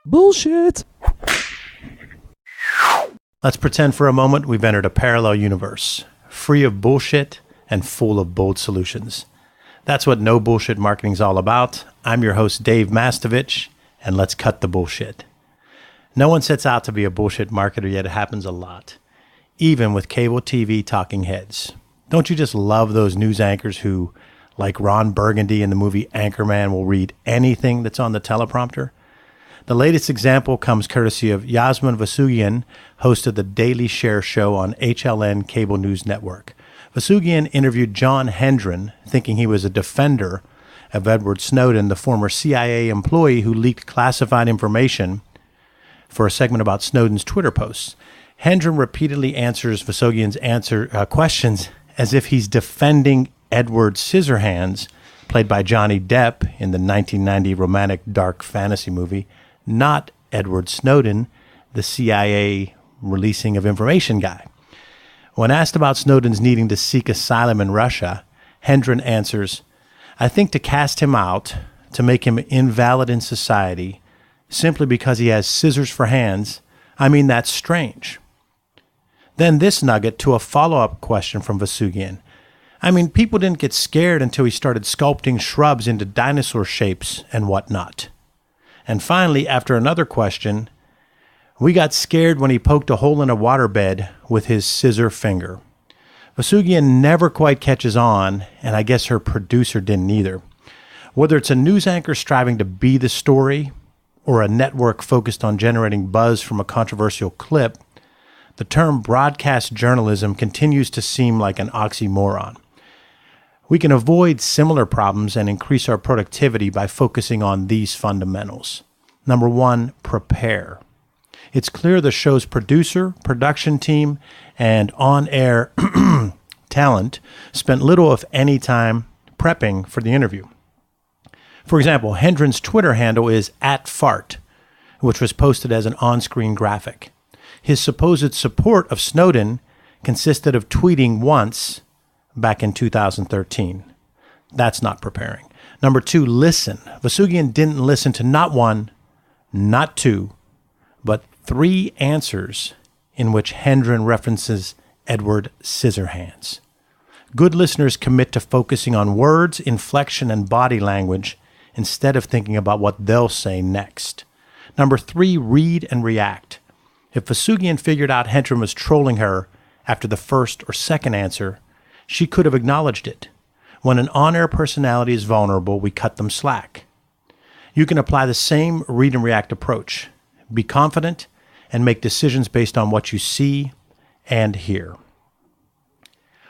Bullshit. Let's pretend for a moment we've entered a parallel universe, free of bullshit and full of bold solutions. That's what No Bullshit Marketing's all about. I'm your host, Dave Mastovich, and let's cut the bullshit. No one sets out to be a bullshit marketer, yet it happens a lot, even with cable TV talking heads. Don't you just love those news anchors who, like Ron Burgundy in the movie Anchorman, will read anything that's on the teleprompter? The latest example comes courtesy of Yasmin Vasugian, host of the Daily Share show on HLN Cable News Network. Vasugian interviewed John Hendren, thinking he was a defender of Edward Snowden, the former CIA employee who leaked classified information, for a segment about Snowden's Twitter posts. Hendren repeatedly answers Vasugian's questions as if he's defending Edward Scissorhands, played by Johnny Depp in the 1990 romantic dark fantasy movie, not Edward Snowden, the CIA releasing of information guy. When asked about Snowden's needing to seek asylum in Russia, Hendren answers, "I think to cast him out, to make him invalid in society, simply because he has scissors for hands, I mean, that's strange." Then this nugget to a follow-up question from Vasugian. I mean, people didn't get scared until he started sculpting shrubs into dinosaur shapes and whatnot. And finally, after another question, we got scared when he poked a hole in a waterbed with his scissor finger. Vasugian never quite catches on, and I guess her producer didn't either. Whether it's a news anchor striving to be the story or a network focused on generating buzz from a controversial clip, the term broadcast journalism continues to seem like an oxymoron. We can avoid similar problems and increase our productivity by focusing on these fundamentals. Number one, prepare. It's clear the show's producer, production team, and on-air talent spent little, if any, time prepping for the interview. For example, Hendren's Twitter handle is @fart, which was posted as an on-screen graphic. His supposed support of Snowden consisted of tweeting once back in 2013. That's not preparing. Number two, listen. Vasugian didn't listen to not one, not two, but three answers in which Hendren references Edward Scissorhands. Good listeners commit to focusing on words, inflection, and body language instead of thinking about what they'll say next. Number three, read and react. If Vasugian figured out Hendren was trolling her after the first or second answer, she could have acknowledged it. When an on-air personality is vulnerable, we cut them slack. You can apply the same read and react approach. Be confident and make decisions based on what you see and hear.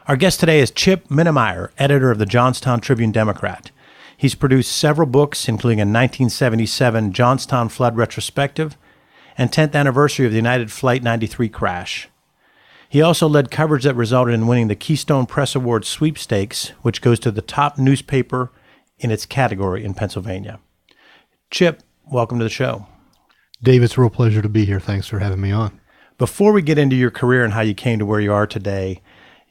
Our guest today is Chip Minemyer, editor of the Johnstown Tribune-Democrat. He's produced several books, including a 1977 Johnstown flood retrospective and 10th anniversary of the United Flight 93 crash. He also led coverage that resulted in winning the Keystone Press Award sweepstakes, which goes to the top newspaper in its category in Pennsylvania. Chip, welcome to the show. Dave, it's a real pleasure to be here. Thanks for having me on. Before we get into your career and how you came to where you are today,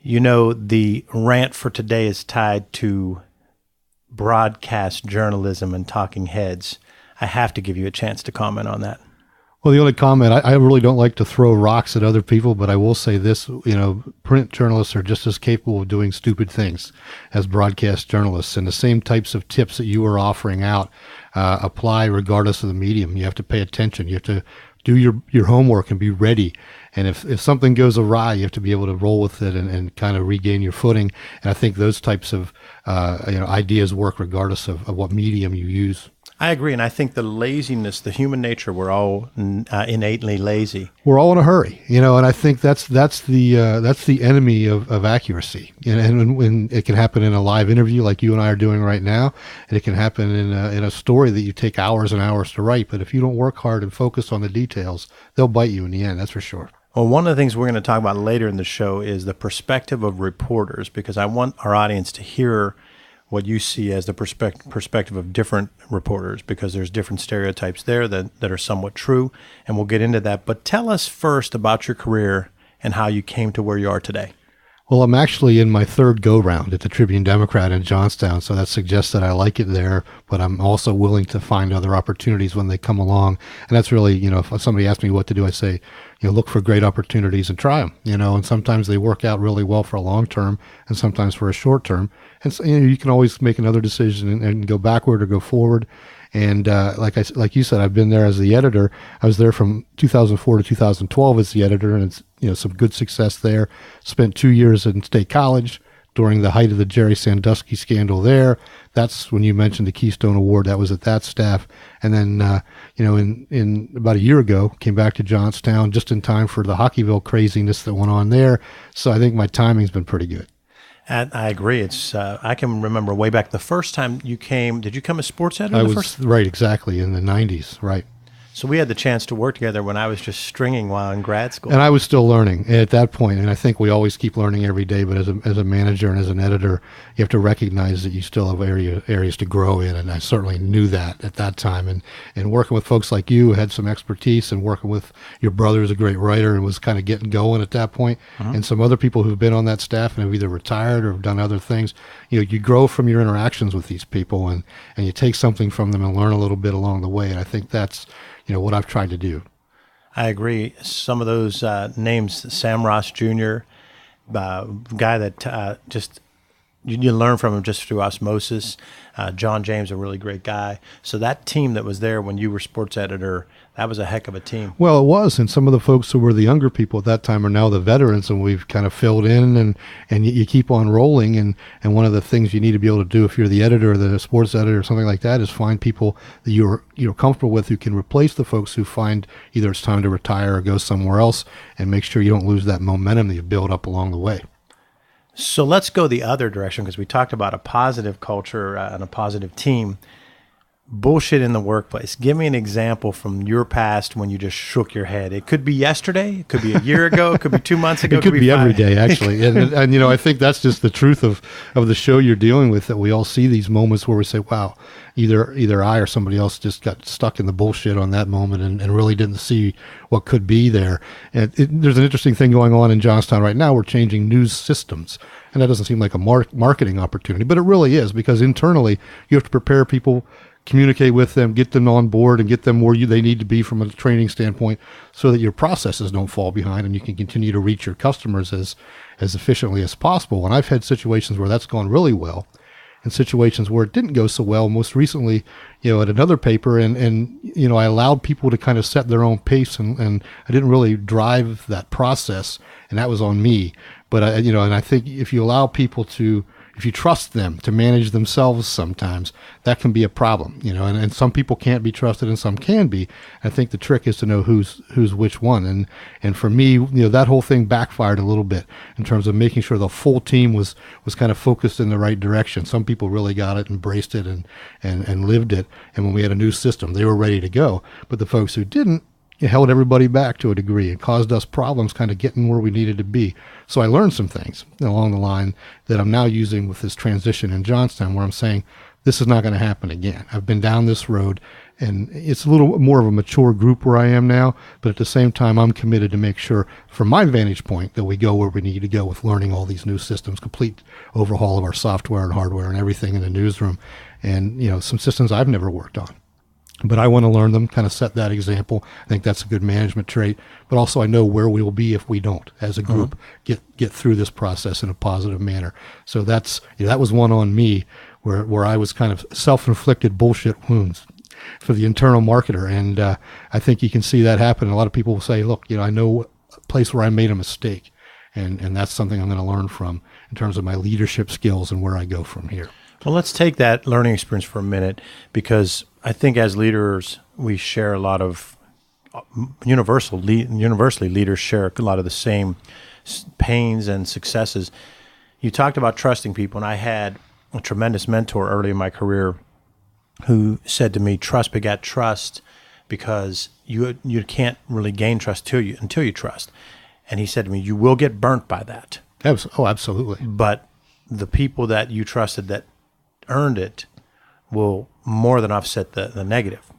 you know the rant for today is tied to broadcast journalism and talking heads. I have to give you a chance to comment on that. Well, the only comment, I really don't like to throw rocks at other people, but I will say this, print journalists are just as capable of doing stupid things as broadcast journalists. And the same types of tips that you are offering out apply regardless of the medium. You have to pay attention. You have to do your homework and be ready. And if something goes awry, you have to be able to roll with it and kind of regain your footing. And I think those types of ideas work regardless of what medium you use. I agree, and I think the laziness, the human nature, we're all innately lazy. We're all in a hurry, and I think that's the enemy of accuracy. And when it can happen in a live interview like you and I are doing right now, and it can happen in a story that you take hours and hours to write. But if you don't work hard and focus on the details, they'll bite you in the end. That's for sure. Well, one of the things we're going to talk about later in the show is the perspective of reporters, because I want our audience to hear what you see as the perspective of different reporters, because there's different stereotypes there that are somewhat true, and we'll get into that. But tell us first about your career and how you came to where you are today. Well, I'm actually in my third go-round at the Tribune Democrat in Johnstown, so that suggests that I like it there, but I'm also willing to find other opportunities when they come along. And that's really, if somebody asks me what to do, I say, look for great opportunities and try them, and sometimes they work out really well for a long term and sometimes for a short term. And so, you can always make another decision and go backward or go forward. And like you said, I've been there as the editor. I was there from 2004 to 2012 as the editor, and it's some good success there. Spent 2 years in State College during the height of the Jerry Sandusky scandal there. That's when you mentioned the Keystone Award. That was at that staff. And then, in about a year ago, came back to Johnstown just in time for the Hockeyville craziness that went on there. So I think my timing's been pretty good. And I agree. It's I can remember way back the first time you came. Did you come as sports editor? Right, exactly, in the 90s, right. So we had the chance to work together when I was just stringing while in grad school. And I was still learning at that point, and I think we always keep learning every day, but as a manager and as an editor, you have to recognize that you still have areas to grow in, and I certainly knew that at that time. And working with folks like you who had some expertise, and working with your brother who's a great writer and was kind of getting going at that point, and some other people who've been on that staff and have either retired or have done other things, you grow from your interactions with these people, and you take something from them and learn a little bit along the way, and I think that's what I've tried to do. I agree. Some of those names, Sam Ross Jr., guy that just you learn from him just through osmosis. John James, a really great guy. So that team that was there when you were sports editor, that was a heck of a team. Well, it was, and some of the folks who were the younger people at that time are now the veterans, and we've kind of filled in, and you keep on rolling. And one of the things you need to be able to do if you're the editor or the sports editor or something like that is find people that you're comfortable with who can replace the folks who find either it's time to retire or go somewhere else, and make sure you don't lose that momentum that you've built up along the way. So let's go the other direction, because we talked about a positive culture and a positive team. Bullshit in the workplace. Give me an example from your past when you just shook your head. It could be yesterday. It could be a year ago. It could be 2 months ago. It could be every day, actually. and I think that's just the truth of the show you're dealing with, that we all see these moments where we say, wow, either I or somebody else just got stuck in the bullshit on that moment and really didn't see what could be there. And there's an interesting thing going on in Johnstown right now. We're changing news systems. And that doesn't seem like a marketing opportunity, but it really is, because internally you have to prepare people, communicate with them, get them on board, and get them where they need to be from a training standpoint, so that your processes don't fall behind and you can continue to reach your customers as efficiently as possible. And I've had situations where that's gone really well, and situations where it didn't go so well. Most recently, at another paper, and I allowed people to kind of set their own pace, and I didn't really drive that process, and that was on me. But and I think if you allow people if you trust them to manage themselves, sometimes that can be a problem, and some people can't be trusted and some can be. I think the trick is to know who's which one. And for me, that whole thing backfired a little bit in terms of making sure the full team was kind of focused in the right direction. Some people really got it, embraced it, and lived it. And when we had a new system, they were ready to go. But the folks who didn't, it held everybody back to a degree and caused us problems kind of getting where we needed to be. So I learned some things along the line that I'm now using with this transition in Johnstown, where I'm saying, this is not going to happen again. I've been down this road, and it's a little more of a mature group where I am now, but at the same time, I'm committed to make sure, from my vantage point, that we go where we need to go with learning all these new systems, complete overhaul of our software and hardware and everything in the newsroom, and some systems I've never worked on. But I want to learn them, kind of set that example. I think that's a good management trait. But also I know where we will be if we don't, as a group, get through this process in a positive manner. So that was one on me, where I was kind of self-inflicted bullshit wounds for the internal marketer. And I think you can see that happen. A lot of people will say, look, I know a place where I made a mistake. And that's something I'm going to learn from in terms of my leadership skills and where I go from here. Well, let's take that learning experience for a minute, because I think as leaders, we share a lot of universally leaders share a lot of the same pains and successes. You talked about trusting people, and I had a tremendous mentor early in my career who said to me, trust begat trust, because you can't really gain trust until you trust. And he said to me, you will get burnt by that. Oh, absolutely. But the people that you trusted that earned it will more than offset the negative.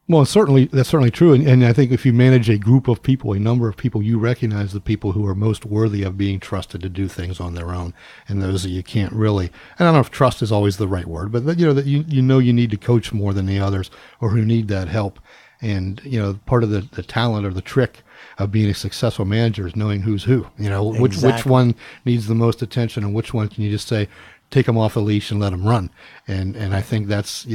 Well, certainly that's certainly true, and I think if you manage a group of people, a number of people, you recognize the people who are most worthy of being trusted to do things on their own, and those that you can't really. And I don't know if trust is always the right word, but that you need to coach more than the others, or who need that help. And part of the talent or the trick of being a successful manager is knowing who's who. Which one needs the most attention, and which one can you just say, take them off a leash and let them run. And I think that's,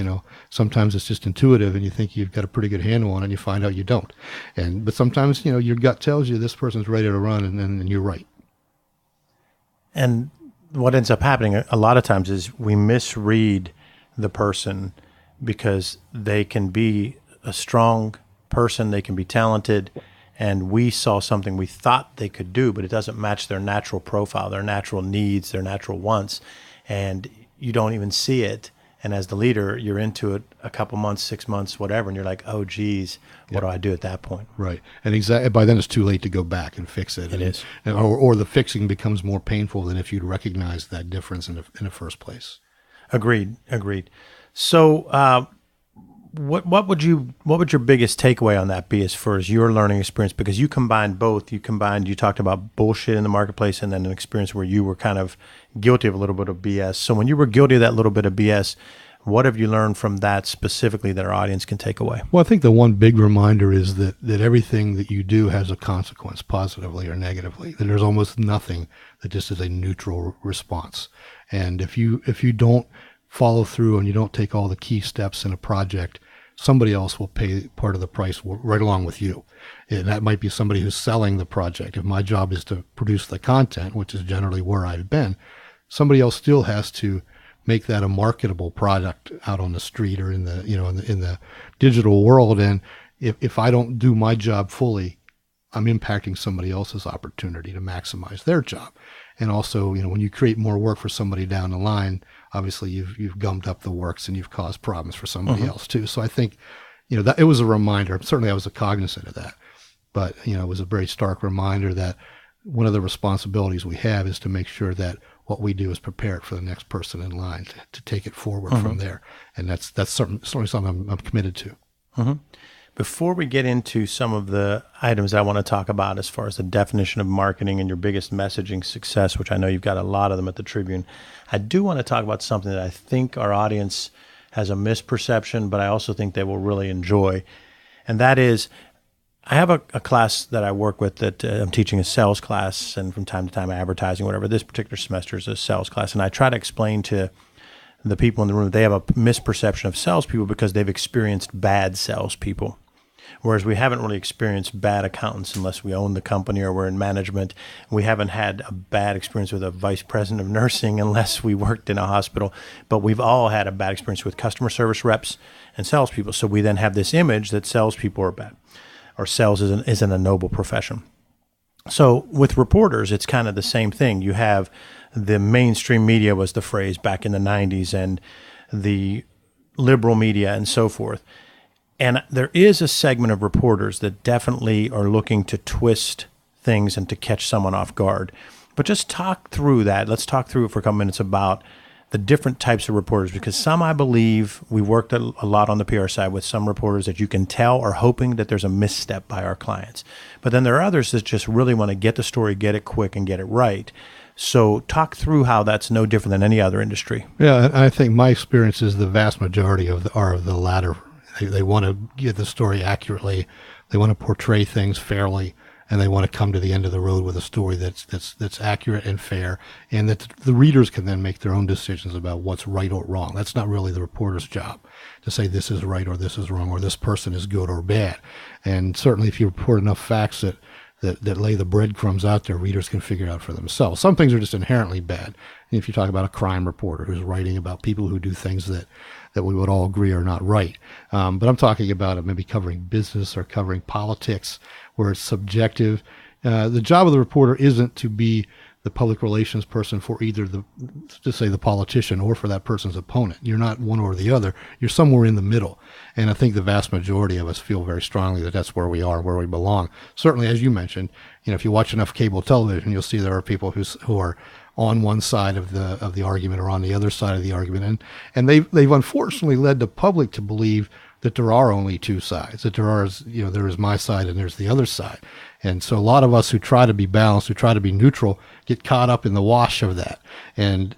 sometimes it's just intuitive and you think you've got a pretty good handle on it and you find out you don't. But sometimes, your gut tells you this person's ready to run and you're right. And what ends up happening a lot of times is we misread the person because they can be a strong person, they can be talented, and we saw something we thought they could do, but it doesn't match their natural profile, their natural needs, their natural wants. And you don't even see it. And as the leader, you're into it a couple months, 6 months, whatever. And you're like, oh, geez, what do I do at that point? Right. And exactly by then it's too late to go back and fix it. It is. Or the fixing becomes more painful than if you'd recognized that difference in the first place. Agreed. So what would your biggest takeaway on that be as far as your learning experience? Because you combined both. You talked about bullshit in the marketplace and then an experience where you were kind of guilty of a little bit of BS. So when you were guilty of that little bit of BS, what have you learned from that specifically that our audience can take away? Well, I think the one big reminder is that everything that you do has a consequence, positively or negatively. That there's almost nothing that just is a neutral response. And if you don't follow through and you don't take all the key steps in a project, somebody else will pay part of the price right along with you. And that might be somebody who's selling the project. If my job is to produce the content, which is generally where I've been, somebody else still has to make that a marketable product out on the street or in the digital world. And if I don't do my job fully, I'm impacting somebody else's opportunity to maximize their job. And also, when you create more work for somebody down the line, obviously you've gummed up the works and you've caused problems for somebody else too. So I think, that it was a reminder. Certainly I was cognizant of that, but it was a very stark reminder that one of the responsibilities we have is to make sure that what we do is prepare it for the next person in line to take it forward from there. And that's certainly something I'm committed to. Mm-hmm. Before we get into some of the items I want to talk about as far as the definition of marketing and your biggest messaging success, which I know you've got a lot of them at the Tribune, I do want to talk about something that I think our audience has a misperception, but I also think they will really enjoy. And that is, I have a class that I work with that I'm teaching a sales class, and from time to time advertising, whatever. This particular semester is a sales class. And I try to explain to the people in the room that they have a misperception of salespeople because they've experienced bad salespeople. Whereas we haven't really experienced bad accountants unless we own the company or we're in management. We haven't had a bad experience with a vice president of nursing unless we worked in a hospital. But we've all had a bad experience with customer service reps and salespeople. So we then have this image that salespeople are bad, or sales isn't a noble profession. So with reporters, it's kind of the same thing. You have the mainstream media was the phrase back in the 90s, and the liberal media and so forth. And there is a segment of reporters that definitely are looking to twist things and to catch someone off guard. But just talk through that. Let's talk through it for a couple minutes about the different types of reporters, because some, I believe, we worked a lot on the PR side with some reporters that you can tell are hoping that there's a misstep by our clients. But then there are others that just really want to get the story, get it quick, and get it right. So talk through how that's no different than any other industry. Yeah, and I think my experience is the vast majority are of the latter. They want to get the story accurately. They want to portray things fairly, and they want to come to the end of the road with a story that's accurate and fair, and that the readers can then make their own decisions about what's right or wrong. That's not really the reporter's job to say this is right or this is wrong or this person is good or bad. And certainly if you report enough facts that lay the breadcrumbs out there, readers can figure it out for themselves. Some things are just inherently bad. And if you talk about a crime reporter who's writing about people who do things that we would all agree are not right. But I'm talking about maybe covering business or covering politics where it's subjective. The job of the reporter isn't to be the public relations person for either the politician or for that person's opponent. You're not one or the other. You're somewhere in the middle. And I think the vast majority of us feel very strongly that that's where we are, where we belong. Certainly, as you mentioned, if you watch enough cable television, you'll see there are people who are on one side of the argument or on the other side of the argument. And they've unfortunately led the public to believe that there are only two sides, that there is my side and there's the other side. And so a lot of us who try to be balanced, who try to be neutral, get caught up in the wash of that. And,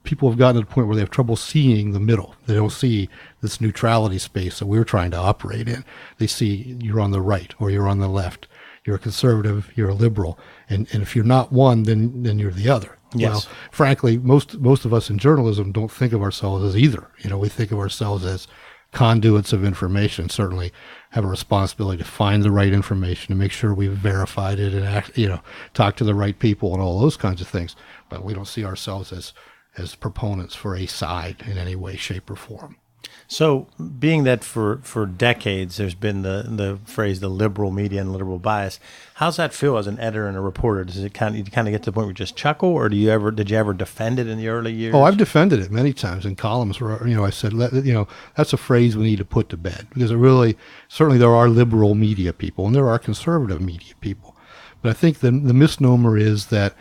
people have gotten to the point where they have trouble seeing the middle. They don't see this neutrality space that we're trying to operate in. They see you're on the right or you're on the left. You're a conservative, you're a liberal. And if you're not one, then you're the other. Yes. Well, frankly, most of us in journalism don't think of ourselves as either. We think of ourselves as conduits of information. Certainly have a responsibility to find the right information, to make sure we've verified it and talk to the right people and all those kinds of things. But we don't see ourselves as proponents for a side in any way, shape, or form. So, being that for decades there's been the phrase the liberal media and liberal bias, how's that feel as an editor and a reporter? Does it kind of get to the point where you just chuckle, or did you ever defend it in the early years? Oh, I've defended it many times in columns where I said that's a phrase we need to put to bed, because certainly there are liberal media people and there are conservative media people, but I think the misnomer is that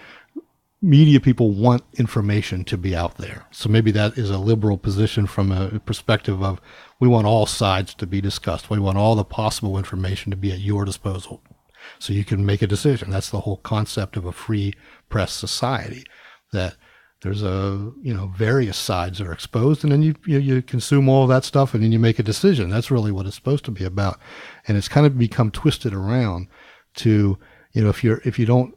media people want information to be out there. So maybe that is a liberal position from a perspective of we want all sides to be discussed. We want all the possible information to be at your disposal so you can make a decision. That's the whole concept of a free press society, that there's various sides that are exposed, and then you consume all of that stuff and then you make a decision. That's really what it's supposed to be about. And it's kind of become twisted around to, if you don't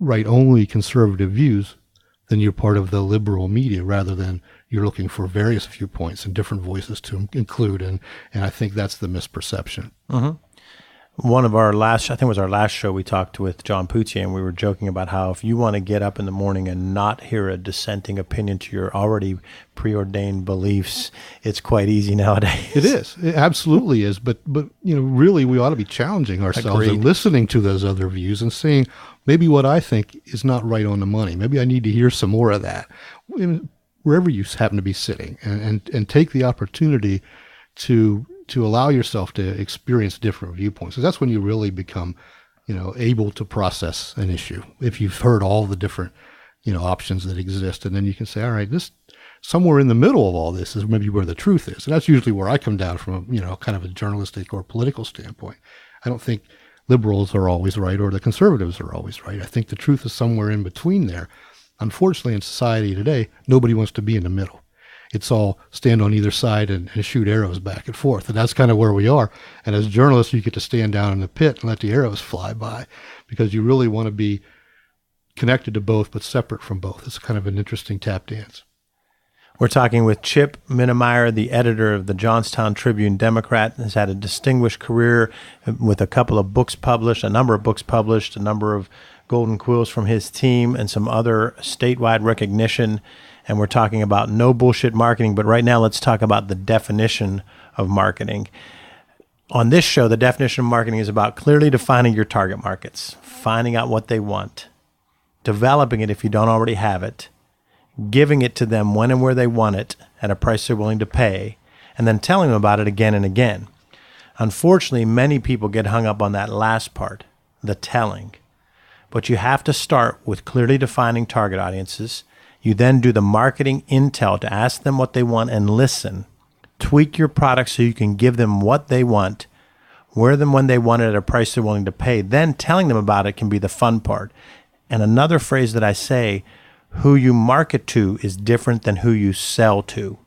write only conservative views, then you're part of the liberal media, rather than you're looking for various viewpoints and different voices to include. And I think that's the misperception. Mm-hmm. One of our I think it was our last show, we talked with John Poutier, and we were joking about how if you want to get up in the morning and not hear a dissenting opinion to your already preordained beliefs, it's quite easy nowadays. It is. It absolutely is. But really we ought to be challenging ourselves and listening to those other views and saying, maybe what I think is not right on the money. Maybe I need to hear some more of that. Wherever you happen to be sitting, and take the opportunity to allow yourself to experience different viewpoints. So that's when you really become, able to process an issue. If you've heard all the different, options that exist, and then you can say, all right, this somewhere in the middle of all this is maybe where the truth is. And that's usually where I come down from, kind of a journalistic or political standpoint. I don't think liberals are always right or the conservatives are always right. I think the truth is somewhere in between there. Unfortunately, in society today, nobody wants to be in the middle. It's all stand on either side and shoot arrows back and forth. And that's kind of where we are. And as journalists, you get to stand down in the pit and let the arrows fly by, because you really want to be connected to both, but separate from both. It's kind of an interesting tap dance. We're talking with Chip Minemyer, the editor of the Johnstown Tribune-Democrat, has had a distinguished career with a couple of books published, a number of books published, a number of Golden Quills from his team, and some other statewide recognition. And we're talking about no bullshit marketing. But right now, let's talk about the definition of marketing. On this show, the definition of marketing is about clearly defining your target markets, finding out what they want, developing it if you don't already have it, giving it to them when and where they want it at a price they're willing to pay, and then telling them about it again and again. Unfortunately, many people get hung up on that last part, the telling. But you have to start with clearly defining target audiences. You then do the marketing intel to ask them what they want and listen. Tweak your product so you can give them what they want, wear them when they want it at a price they're willing to pay. Then telling them about it can be the fun part. And another phrase that I say, who you market to is different than who you sell to.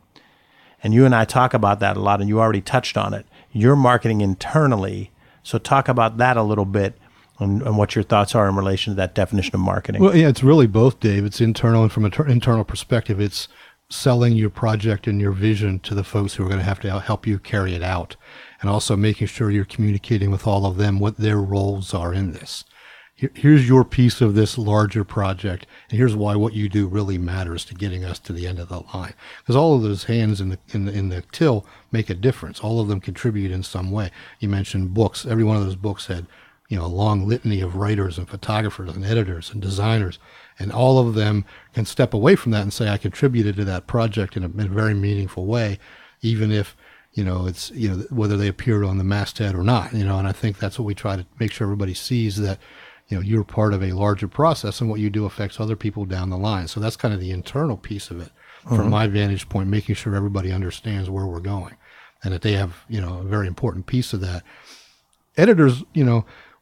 And you and I talk about that a lot, and you already touched on it. You're marketing internally. So talk about that a little bit and what your thoughts are in relation to that definition of marketing. Well, yeah, it's really both, Dave. It's internal, and from an internal perspective, it's selling your project and your vision to the folks who are going to have to help you carry it out, and also making sure you're communicating with all of them what their roles are in this. Here's your piece of this larger project, and here's why what you do really matters to getting us to the end of the line. Because all of those hands in the till make a difference. All of them contribute in some way. You mentioned books. Every one of those books had a long litany of writers and photographers and editors and designers, and all of them can step away from that and say, I contributed to that project in a very meaningful way, even if it's whether they appeared on the masthead or not. And I think that's what we try to make sure everybody sees, that you're part of a larger process, and what you do affects other people down the line. So that's kind of the internal piece of it, from my vantage point, making sure everybody understands where we're going. and that they have, a very important piece of that. Editors,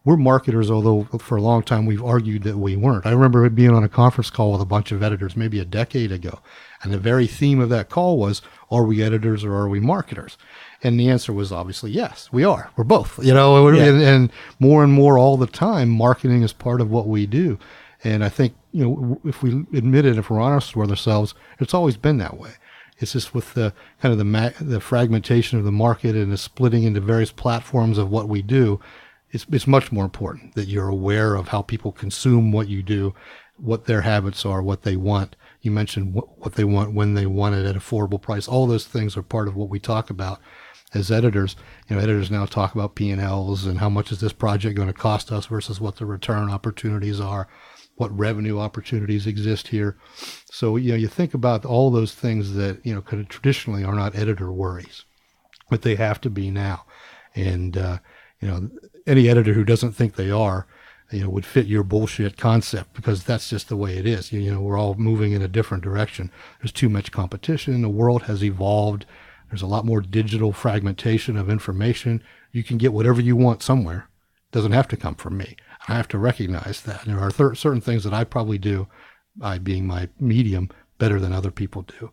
we're marketers, although for a long time we've argued that we weren't. I remember being on a conference call with a bunch of editors maybe a decade ago, and the very theme of that call was, are we editors or are we marketers? And the answer was obviously yes, we are. We're both, and more all the time, marketing is part of what we do. And I think, if we admit it, if we're honest with ourselves, it's always been that way. It's just with the kind of the fragmentation of the market and the splitting into various platforms of what we do, it's much more important that you're aware of how people consume what you do, what their habits are, what they want. You mentioned what they want, when they want it, at affordable price. All those things are part of what we talk about as editors. Editors now talk about P&Ls and how much is this project going to cost us versus what the return opportunities are, what revenue opportunities exist here. So, you think about all those things that, kind of traditionally are not editor worries, but they have to be now. And, any editor who doesn't think they are, would fit your bullshit concept, because that's just the way it is. We're all moving in a different direction. There's too much competition. The world has evolved. There's a lot more digital fragmentation of information. You can get whatever you want somewhere. It doesn't have to come from me. I have to recognize that. There are certain things that I probably do, I being my medium, better than other people do.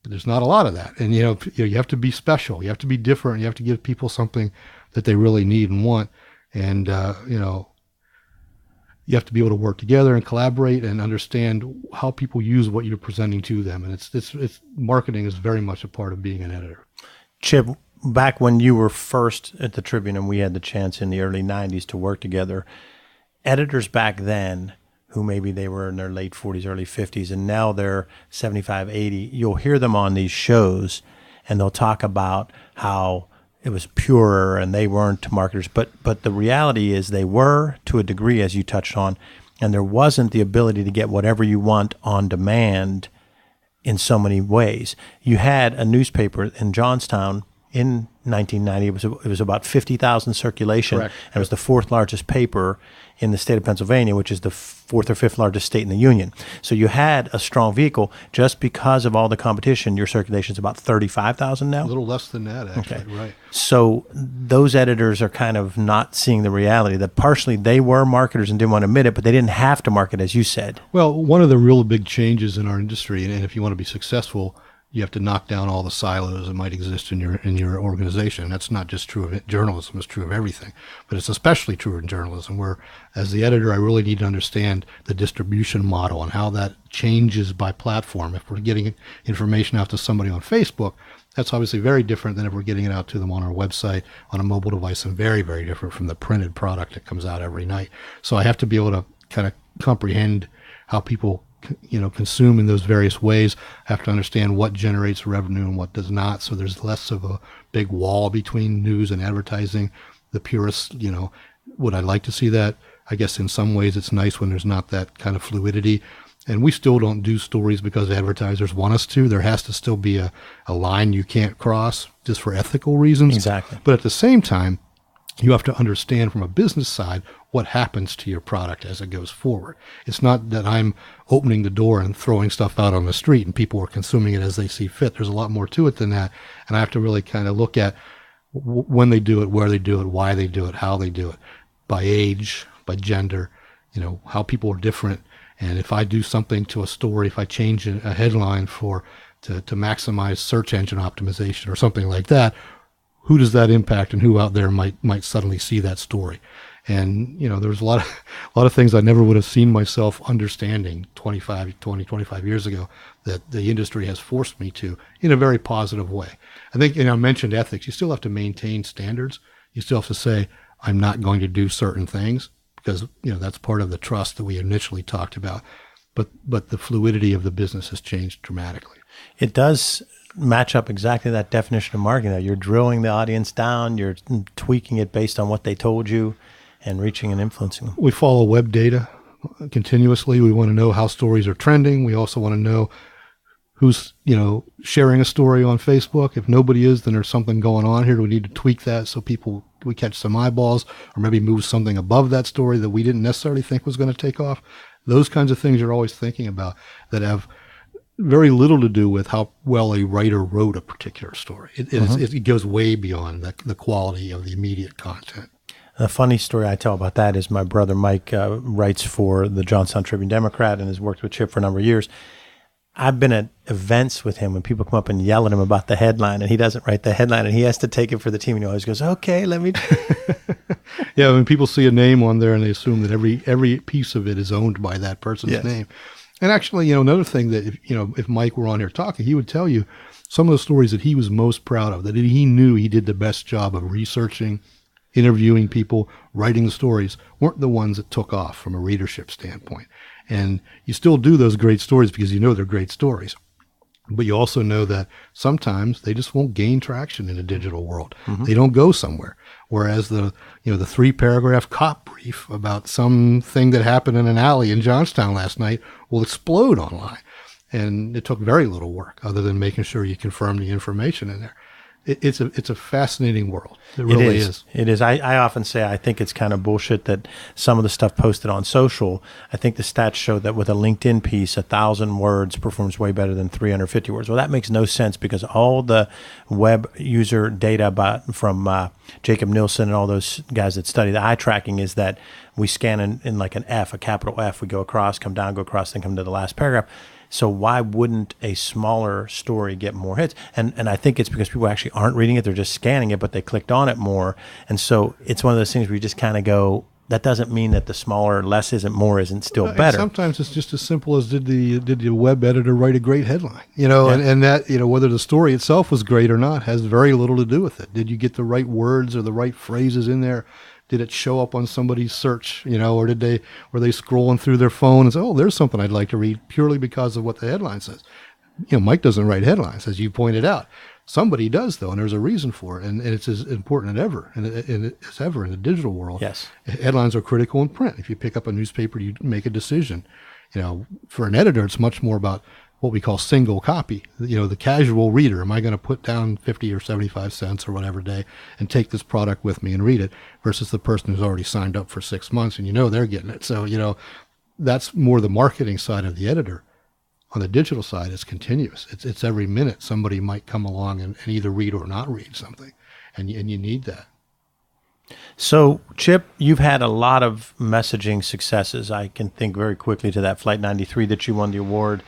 But there's not a lot of that. And, you have to be special. You have to be different. You have to give people something that they really need and want. And, you have to be able to work together and collaborate and understand how people use what you're presenting to them. And it's marketing is very much a part of being an editor. Chip, back when you were first at the Tribune and we had the chance in the early 90s to work together, editors back then, who maybe they were in their late 40s, early 50s, and now they're 75, 80, you'll hear them on these shows and they'll talk about how it was purer and they weren't marketers. But the reality is they were, to a degree, as you touched on, and there wasn't the ability to get whatever you want on demand in so many ways. You had a newspaper in Johnstown in 1990. It was about 50,000 circulation. Correct. And it was the fourth largest paper in the state of Pennsylvania, which is the fourth or fifth largest state in the union. So you had a strong vehicle. Just because of all the competition, your circulation is about 35,000 now? A little less than that, actually. Okay. Right. So those editors are kind of not seeing the reality that partially they were marketers and didn't want to admit it, but they didn't have to market, as you said. Well, one of the real big changes in our industry, and if you want to be successful, you have to knock down all the silos that might exist in your organization. That's not just true of journalism; it's true of everything. But it's especially true in journalism, where as the editor, I really need to understand the distribution model and how that changes by platform. If we're getting information out to somebody on Facebook, that's obviously very different than if we're getting it out to them on our website, on a mobile device, and very, very different from the printed product that comes out every night. So I have to be able to kind of comprehend how people consume in those various ways. I have to understand what generates revenue and what does not. So there's less of a big wall between news and advertising. The purists, would I like to see that? I guess in some ways it's nice when there's not that kind of fluidity. And we still don't do stories because advertisers want us to. There has to still be a line you can't cross just for ethical reasons. Exactly. But at the same time, you have to understand from a business side what happens to your product as it goes forward. It's not that I'm opening the door and throwing stuff out on the street and people are consuming it as they see fit. There's a lot more to it than that. And I have to really kind of look at when they do it, where they do it, why they do it, how they do it, by age, by gender, how people are different. And if I do something to a story, if I change a headline to maximize search engine optimization or something like that, who does that impact and who out there might suddenly see that story? And, there's a lot of things I never would have seen myself understanding 25 years ago that the industry has forced me to in a very positive way. I think, I mentioned ethics. You still have to maintain standards. You still have to say, I'm not going to do certain things because, that's part of the trust that we initially talked about. But the fluidity of the business has changed dramatically. It does match up exactly that definition of marketing. Though. You're drilling the audience down, you're tweaking it based on what they told you and reaching and influencing them. We follow web data continuously. We want to know how stories are trending. We also want to know who's, sharing a story on Facebook. If nobody is, then there's something going on here. We need to tweak that so we catch some eyeballs or maybe move something above that story that we didn't necessarily think was going to take off. Those kinds of things you're always thinking about that have very little to do with how well a writer wrote a particular story. It goes way beyond the quality of the immediate content. A funny story I tell about that is my brother Mike writes for the Johnstown Tribune-Democrat and has worked with Chip for a number of years. I've been at events with him when people come up and yell at him about the headline, and he doesn't write the headline, and he has to take it for the team, and he always goes, "Okay, let me." Yeah, when people see a name on there and they assume that every piece of it is owned by that person's name. And actually, another thing that if Mike were on here talking, he would tell you some of the stories that he was most proud of, that he knew he did the best job of researching, interviewing people, writing the stories, weren't the ones that took off from a readership standpoint. And you still do those great stories because you know they're great stories. But you also know that sometimes they just won't gain traction in a digital world. They don't go somewhere. Whereas the 3-paragraph cop brief about something that happened in an alley in Johnstown last night will explode online. And it took very little work other than making sure you confirm the information in there. It's a fascinating world. It really is. It is. I often say I think it's kind of bullshit that some of the stuff posted on social, I think the stats show that with a LinkedIn piece, 1,000 words performs way better than 350 words. Well, that makes no sense because all the web user data from Jacob Nielsen and all those guys that study the eye tracking is that we scan in like an F, a capital F. We go across, come down, go across, then come to the last paragraph. So why wouldn't a smaller story get more hits? And I think it's because people actually aren't reading it. They're just scanning it, but they clicked on it more. And so it's one of those things where you just kind of go, that doesn't mean that the smaller, less isn't more isn't still better. Sometimes it's just as simple as did the web editor write a great headline? And that, whether the story itself was great or not has very little to do with it. Did you get the right words or the right phrases in there? Did it show up on somebody's search, or were they scrolling through their phone and say, oh, there's something I'd like to read purely because of what the headline says? Mike doesn't write headlines, as you pointed out. Somebody does, though, and there's a reason for it, and it's as important as ever, as ever in the digital world. Yes. Headlines are critical in print. If you pick up a newspaper, you make a decision. For an editor, it's much more about what we call single copy. The casual reader, am I going to put down 50 or 75 cents or whatever day and take this product with me and read it versus the person who's already signed up for 6 months and they're getting it. So, that's more the marketing side of the editor. On the digital side, it's continuous. It's every minute somebody might come along and either read or not read something, and you need that. So, Chip, you've had a lot of messaging successes. I can think very quickly to that Flight 93 that you won the award.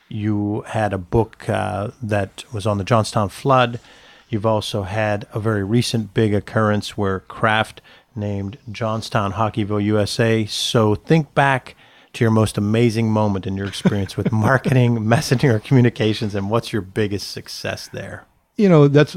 You had a book that was on the Johnstown flood. You've also had a very recent big occurrence where Kraft named Johnstown Hockeyville, USA. So think back to your most amazing moment in your experience with marketing, messaging, or communications, and what's your biggest success there? That's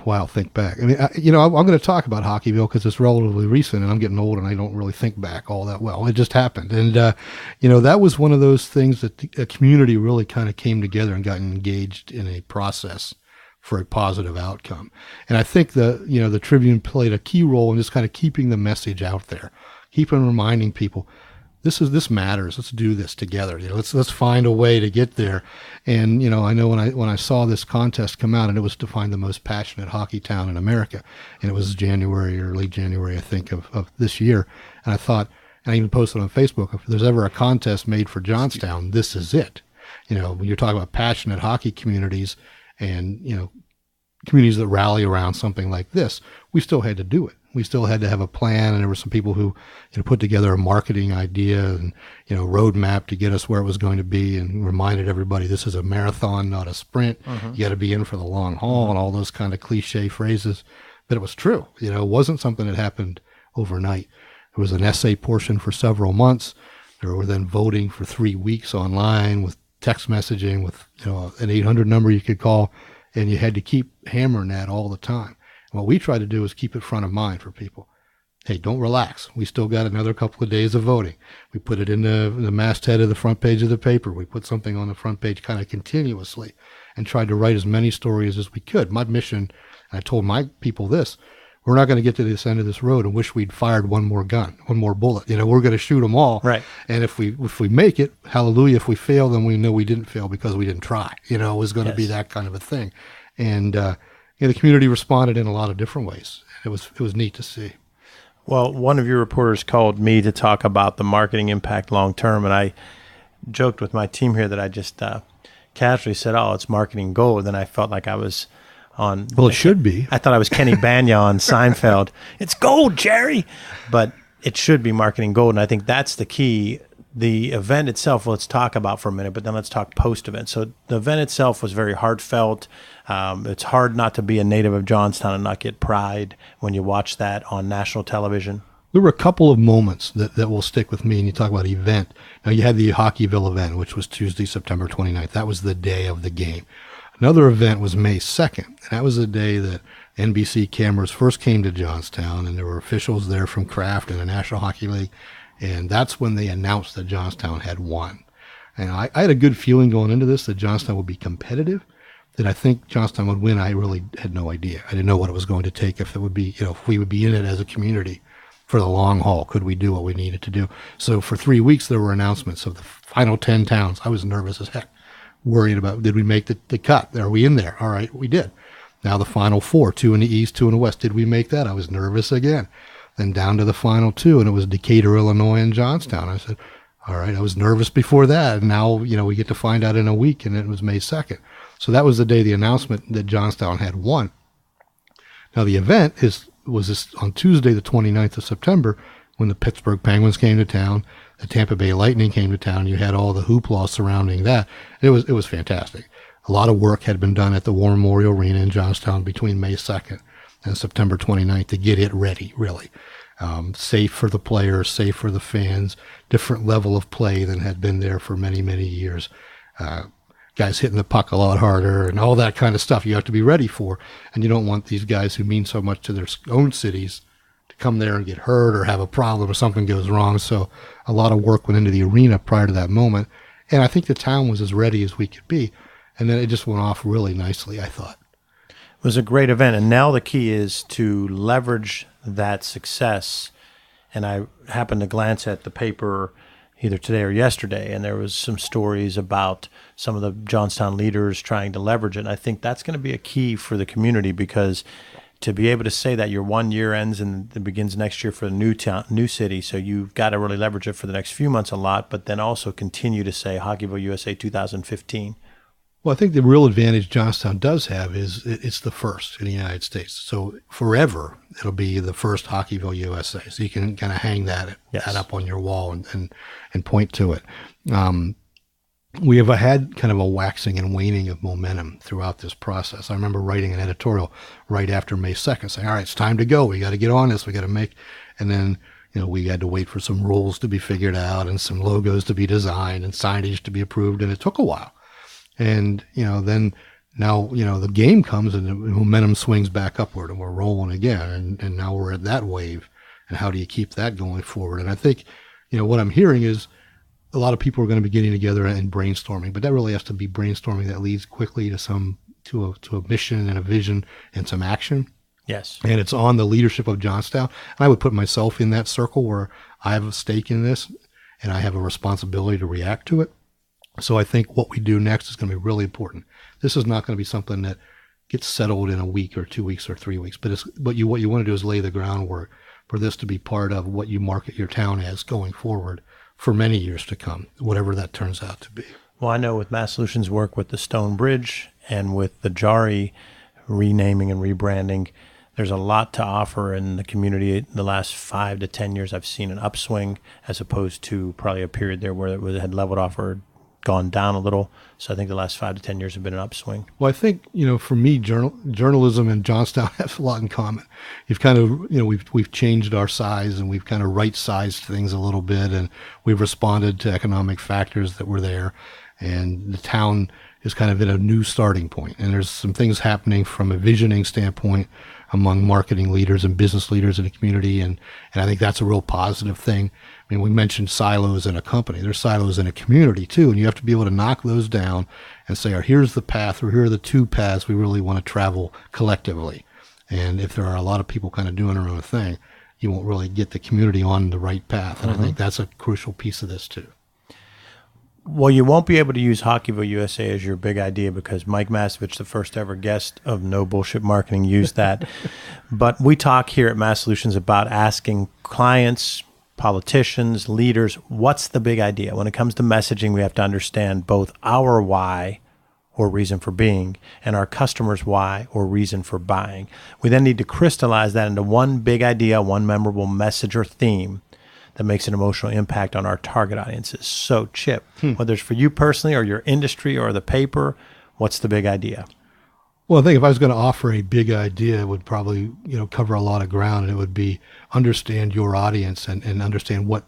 wow, think back. I mean, I'm going to talk about Hockeyville because it's relatively recent and I'm getting old and I don't really think back all that well. It just happened. And, that was one of those things that the community really kind of came together and got engaged in a process for a positive outcome. And I think the Tribune played a key role in just kind of keeping the message out there, keeping reminding people, this matters. Let's do this together. Let's find a way to get there. And I know when I saw this contest come out, and it was to find the most passionate hockey town in America, and it was late January, I think, of this year. And I thought, and I even posted on Facebook, if there's ever a contest made for Johnstown, this is it. When you're talking about passionate hockey communities and communities that rally around something like this, we still had to do it. We still had to have a plan, and there were some people who put together a marketing idea and roadmap to get us where it was going to be, and reminded everybody this is a marathon, not a sprint. You got to be in for the long haul, and all those kind of cliche phrases. But it was true. It wasn't something that happened overnight. There was an essay portion for several months. There were then voting for 3 weeks online with text messaging, with an 800 number you could call, and you had to keep hammering that all the time. What we try to do is keep it front of mind for people. Hey, don't relax. We still got another couple of days of voting. We put it in the masthead of the front page of the paper. We put something on the front page kind of continuously and tried to write as many stories as we could. My mission, and I told my people this, we're not going to get to this end of this road and wish we'd fired one more gun, one more bullet. We're going to shoot them all. Right. And if we make it, hallelujah. If we fail, then we know we didn't fail because we didn't try. It was going to be that kind of a thing. And, the community responded in a lot of different ways. It was neat to see. Well, one of your reporters called me to talk about the marketing impact long term, and I joked with my team here that I just casually said, "Oh, it's marketing gold," then I felt like I was on. Well, it should be. I thought I was Kenny Banya on Seinfeld. It's gold, Jerry, but it should be marketing gold, and I think that's the key. The event itself, let's talk about for a minute, but then let's talk post-event. So the event itself was very heartfelt. It's hard not to be a native of Johnstown and not get pride when you watch that on national television. There were a couple of moments that will stick with me, and you talk about event. Now, you had the Hockeyville event, which was Tuesday, September 29th. That was the day of the game. Another event was May 2nd, and that was the day that NBC cameras first came to Johnstown, and there were officials there from Kraft and the National Hockey League, and that's when they announced that Johnstown had won. And I had a good feeling going into this that Johnstown would be competitive. That I think Johnstown would win, I really had no idea. I didn't know what it was going to take, if it would be, if we would be in it as a community for the long haul. Could we do what we needed to do? So for 3 weeks, there were announcements of the final 10 towns. I was nervous as heck, worried about, did we make the cut? Are we in there? All right, we did. Now the final 4, 2 in the east, 2 in the west. Did we make that? I was nervous again. Then down to the final 2, and it was Decatur, Illinois, and Johnstown. I said, all right, I was nervous before that, and now, we get to find out in a week, and it was May 2nd. So that was the day the announcement that Johnstown had won. Now the event was on Tuesday, the 29th of September, when the Pittsburgh Penguins came to town, the Tampa Bay Lightning came to town. You had all the hoopla surrounding that. It was fantastic. A lot of work had been done at the War Memorial Arena in Johnstown between May 2nd and September 29th to get it ready, really. Safe for the players, safe for the fans, different level of play than had been there for many, many years. Guys hitting the puck a lot harder and all that kind of stuff you have to be ready for. And you don't want these guys who mean so much to their own cities to come there and get hurt or have a problem or something goes wrong. So a lot of work went into the arena prior to that moment. And I think the town was as ready as we could be. And then it just went off really nicely, I thought. It was a great event. And now the key is to leverage that success. And I happened to glance at the paper either today or yesterday, and there was some stories about some of the Johnstown leaders trying to leverage it. And I think that's going to be a key for the community, because to be able to say that your 1 year ends and it begins next year for the new city, so you've got to really leverage it for the next few months a lot, but then also continue to say Hockeyville USA 2015. Well, I think the real advantage Johnstown does have is it's the first in the United States. So forever, it'll be the first Hockeyville USA. So you can kind of hang that up on your wall and point to it. We have had kind of a waxing and waning of momentum throughout this process. I remember writing an editorial right after May 2nd saying, all right, it's time to go. We got to get on this. We got to make, and then, we had to wait for some rules to be figured out and some logos to be designed and signage to be approved. And it took a while. And, then now, the game comes and the momentum swings back upward and we're rolling again. And now we're at that wave. And how do you keep that going forward? And I think, what I'm hearing is a lot of people are going to be getting together and brainstorming, but that really has to be brainstorming that leads quickly to a mission and a vision and some action. Yes. And it's on the leadership of Johnstown. And I would put myself in that circle where I have a stake in this and I have a responsibility to react to it. So I think what we do next is going to be really important. This is not going to be something that gets settled in a week or 2 weeks or 3 weeks, but what you want to do is lay the groundwork for this to be part of what you market your town as going forward for many years to come, whatever that turns out to be. Well, I know with Mass Solutions work with the Stone Bridge and with the Jari renaming and rebranding, there's a lot to offer in the community. In the last 5 to 10 years, I've seen an upswing as opposed to probably a period there where it had leveled off or gone down a little. So I think the last 5 to 10 years have been an upswing. Well, I think, for me, journalism and Johnstown have a lot in common. You've kind of, we've changed our size and we've kind of right-sized things a little bit, and we've responded to economic factors that were there. And the town is kind of at a new starting point. And there's some things happening from a visioning standpoint among marketing leaders and business leaders in the community. And I think that's a real positive thing. I mean, we mentioned silos in a company. There's silos in a community too. And you have to be able to knock those down and say, here's the path, or here are the 2 paths we really want to travel collectively. And if there are a lot of people kind of doing their own thing, you won't really get the community on the right path. And I think that's a crucial piece of this too. Well, you won't be able to use Hockeyville USA as your big idea because Mike Mastovich, the first ever guest of No Bullshit Marketing, used that. But we talk here at Mass Solutions about asking clients, politicians, leaders, what's the big idea? When it comes to messaging, we have to understand both our why, or reason for being, and our customers' why or reason for buying. We then need to crystallize that into one big idea, one memorable message or theme that makes an emotional impact on our target audiences. So, Chip, whether it's for you personally or your industry or the paper, what's the big idea? Well, I think if I was going to offer a big idea, it would probably, cover a lot of ground, and it would be understand your audience and understand what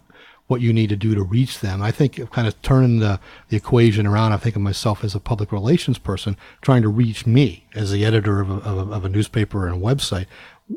you need to do to reach them. I think kind of turning the equation around, I think of myself as a public relations person trying to reach me as the editor of a newspaper and a website.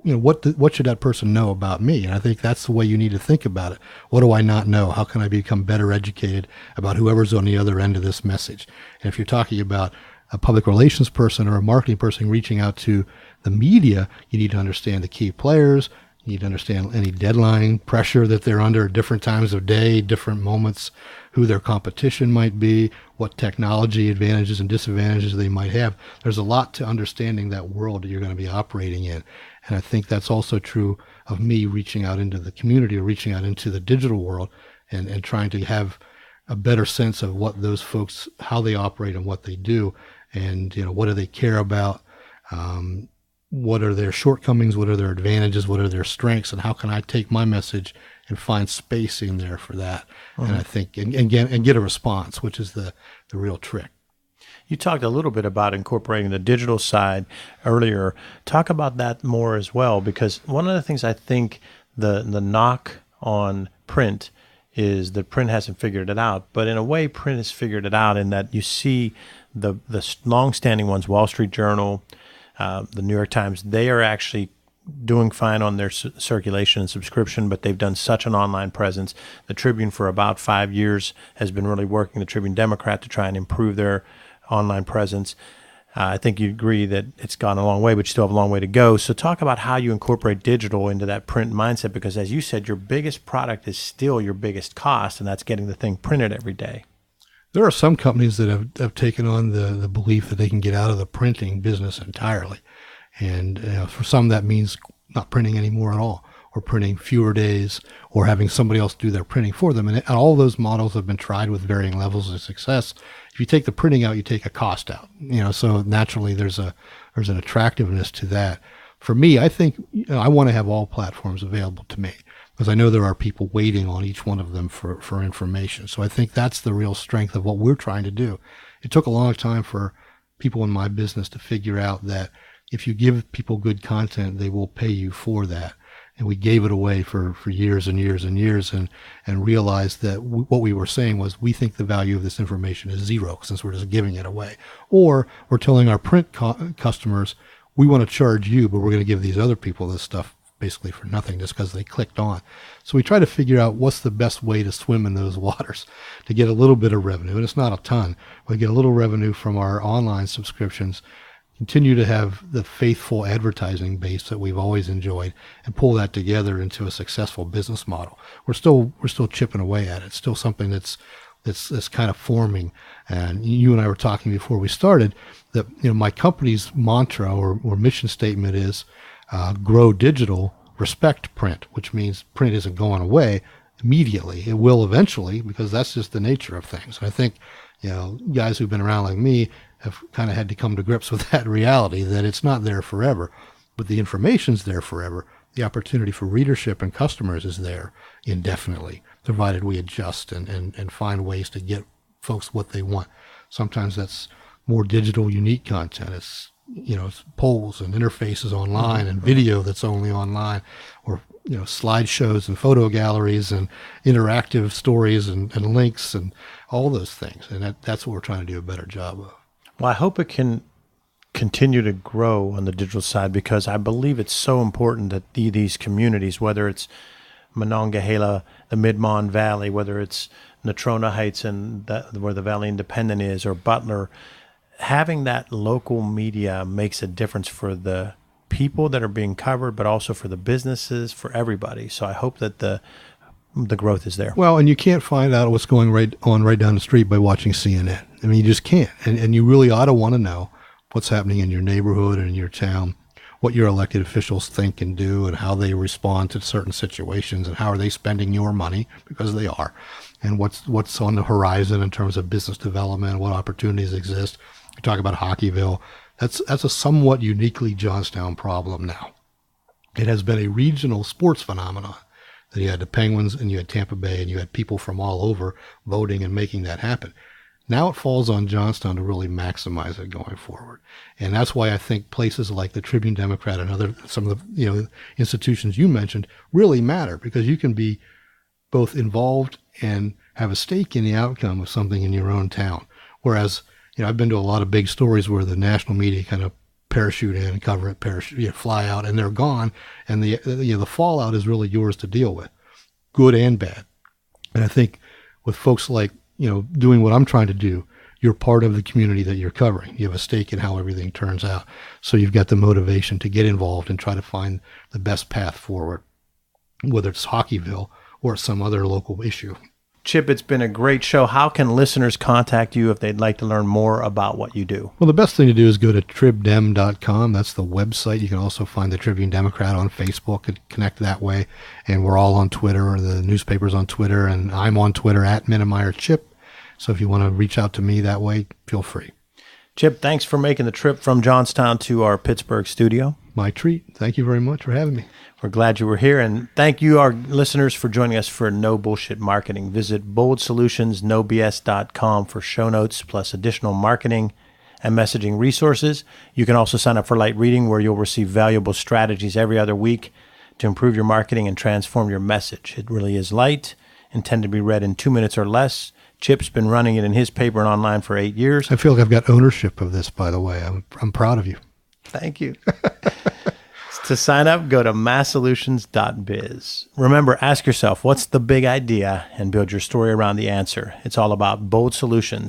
What should that person know about me? And I think that's the way you need to think about it. What do I not know? How can I become better educated about whoever's on the other end of this message? And if you're talking about a public relations person or a marketing person reaching out to the media, you need to understand the key players. You need to understand any deadline pressure that they're under at different times of day, different moments, who their competition might be, what technology advantages and disadvantages they might have. There's a lot to understanding that world that you're going to be operating in. And I think that's also true of me reaching out into the community or reaching out into the digital world and trying to have a better sense of what those folks, how they operate and what they do. And, what do they care about? What are their shortcomings? What are their advantages? What are their strengths? And how can I take my message and find space in there for that? And I think, and get a response, which is the real trick. You talked a little bit about incorporating the digital side earlier. Talk about that more as well, because one of the things I think the knock on print is that print hasn't figured it out. But in a way, print has figured it out in that you see the long-standing ones, Wall Street Journal, the New York Times, they are actually doing fine on their circulation and subscription, but they've done such an online presence. The Tribune for about 5 years has been really working, the Tribune Democrat, to try and improve their online presence. I think you agree that it's gone a long way, but you still have a long way to go. So talk about how you incorporate digital into that print mindset, because as you said, your biggest product is still your biggest cost, and that's getting the thing printed every day. There are some companies that have taken on the belief that they can get out of the printing business entirely. And for some, that means not printing anymore at all, or printing fewer days, or having somebody else do their printing for them. And all those models have been tried with varying levels of success. If you take the printing out, you take a cost out. So naturally there's an attractiveness to that. For me, I think I want to have all platforms available to me, because I know there are people waiting on each one of them for information. So I think that's the real strength of what we're trying to do. It took a long time for people in my business to figure out that if you give people good content, they will pay you for that. And we gave it away for years and years and years, and realized that what we were saying was, we think the value of this information is zero since we're just giving it away. Or we're telling our print customers, we want to charge you, but we're going to give these other people this stuff basically for nothing just because they clicked on. So we try to figure out what's the best way to swim in those waters to get a little bit of revenue. And it's not a ton. We get a little revenue from our online subscriptions, continue to have the faithful advertising base that we've always enjoyed, and pull that together into a successful business model. We're still chipping away at it. It's still something that's kind of forming. And you and I were talking before we started that my company's mantra or mission statement is grow digital, respect print, which means print isn't going away immediately. It will eventually, because that's just the nature of things. And I think guys who've been around like me have kind of had to come to grips with that reality, that it's not there forever, but the information's there forever. The opportunity for readership and customers is there indefinitely, provided we adjust and find ways to get folks what they want. Sometimes that's more digital, unique content. It's polls and interfaces online and video that's only online, or slideshows and photo galleries and interactive stories and links and all those things. And that's what we're trying to do a better job of. Well, I hope it can continue to grow on the digital side, because I believe it's so important that these communities, whether it's Monongahela, the Mid-Mon Valley, whether it's Natrona Heights and where the Valley Independent is, or Butler, having that local media makes a difference for the people that are being covered, but also for the businesses, for everybody. So I hope that the growth is there. Well, and you can't find out what's going right down the street by watching CNN. I mean, you just can't. And you really ought to want to know what's happening in your neighborhood and in your town, what your elected officials think and do, and how they respond to certain situations, and how are they spending your money, because they are, and what's on the horizon in terms of business development, what opportunities exist. You talk about Hockeyville. That's a somewhat uniquely Johnstown problem now. It has been a regional sports phenomenon. That you had the Penguins and you had Tampa Bay and you had people from all over voting and making that happen. Now it falls on Johnstown to really maximize it going forward. And that's why I think places like the Tribune Democrat and some of the institutions you mentioned really matter, because you can be both involved and have a stake in the outcome of something in your own town. Whereas, I've been to a lot of big stories where the national media kind of parachute in, cover it, fly out, and they're gone. And the fallout is really yours to deal with, good and bad. And I think with folks like, doing what I'm trying to do, you're part of the community that you're covering. You have a stake in how everything turns out. So you've got the motivation to get involved and try to find the best path forward, whether it's Hockeyville or some other local issue. Chip, it's been a great show. How can listeners contact you if they'd like to learn more about what you do? Well, the best thing to do is go to tribdem.com. That's the website. You can also find the Tribune Democrat on Facebook and connect that way. And we're all on Twitter, or the newspaper's on Twitter, and I'm on Twitter at Minemyer Chip. So if you want to reach out to me that way, feel free. Chip, thanks for making the trip from Johnstown to our Pittsburgh studio. My treat. Thank you very much for having me. We're glad you were here, and thank you, our listeners, for joining us for No Bullshit Marketing. Visit boldsolutionsnobs.com for show notes, plus additional marketing and messaging resources. You can also sign up for Light Reading, where you'll receive valuable strategies every other week to improve your marketing and transform your message. It really is light, intended to be read in 2 minutes or less. Chip's been running it in his paper and online for 8 years. I feel like I've got ownership of this, by the way. I'm proud of you. Thank you. To sign up, go to masssolutions.biz. Remember, ask yourself, what's the big idea, and build your story around the answer. It's all about bold solutions.